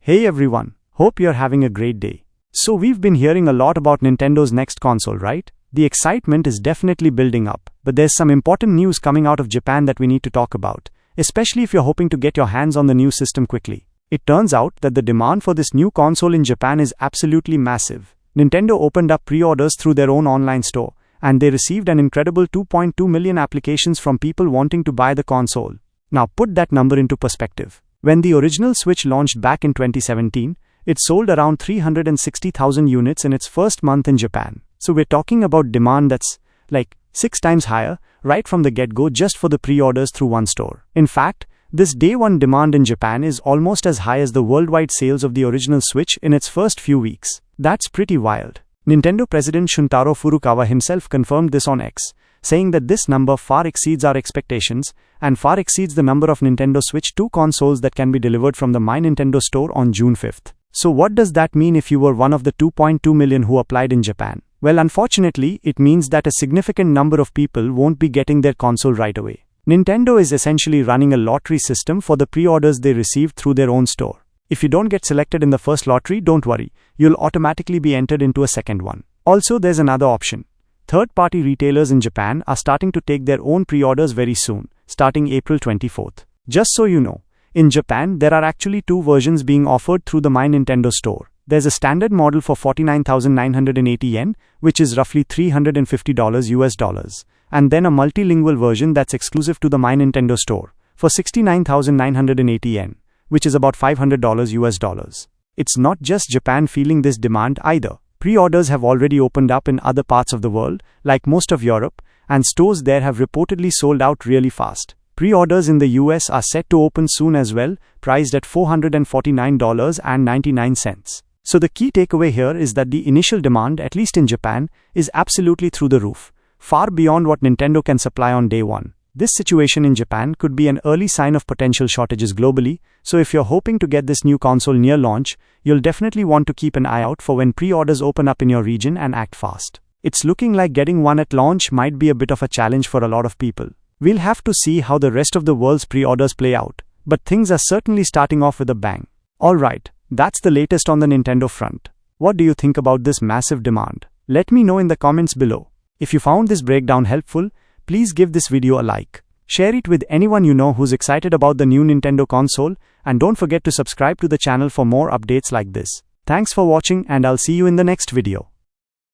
Hey everyone, hope you're having a great day. So we've been hearing a lot about Nintendo's next console, right? The excitement is definitely building up, but there's some important news coming out of Japan that we need to talk about, especially if you're hoping to get your hands on the new system quickly. It turns out that the demand for this new console in Japan is absolutely massive. Nintendo opened up pre-orders through their own online store, and they received an incredible 2.2 million applications from people wanting to buy the console. Now put that number into perspective. When the original Switch launched back in 2017, it sold around 360,000 units in its first month in Japan. So we're talking about demand that's like 6 times higher, right from the get-go, just for the pre-orders through one store. In fact, this day one demand in Japan is almost as high as the worldwide sales of the original Switch in its first few weeks. That's pretty wild. Nintendo President Shuntaro Furukawa himself confirmed this on X, saying that this number far exceeds our expectations and far exceeds the number of Nintendo Switch 2 consoles that can be delivered from the My Nintendo store on June 5th. So what does that mean if you were one of the 2.2 million who applied in Japan? Well, unfortunately, it means that a significant number of people won't be getting their console right away. Nintendo is essentially running a lottery system for the pre-orders they received through their own store. If you don't get selected in the first lottery, don't worry, you'll automatically be entered into a second one. Also, there's another option. Third-party retailers in Japan are starting to take their own pre-orders very soon, starting April 24th. Just so you know, in Japan, there are actually two versions being offered through the My Nintendo store. There's a standard model for 49,980 yen, which is roughly $350 US, and then a multilingual version that's exclusive to the My Nintendo store for 69,980 yen, which is about $500 US. It's not just Japan feeling this demand either. Pre-orders have already opened up in other parts of the world, like most of Europe, and stores there have reportedly sold out really fast. Pre-orders in the US are set to open soon as well, priced at $449.99. So the key takeaway here is that the initial demand, at least in Japan, is absolutely through the roof, far beyond what Nintendo can supply on day one. This situation in Japan could be an early sign of potential shortages globally, so if you're hoping to get this new console near launch, you'll definitely want to keep an eye out for when pre-orders open up in your region and act fast. It's looking like getting one at launch might be a bit of a challenge for a lot of people. We'll have to see how the rest of the world's pre-orders play out, but things are certainly starting off with a bang. Alright, that's the latest on the Nintendo front. What do you think about this massive demand? Let me know in the comments below. If you found this breakdown helpful, please give this video a like. Share it with anyone you know who's excited about the new Nintendo console, and don't forget to subscribe to the channel for more updates like this. Thanks for watching, and I'll see you in the next video.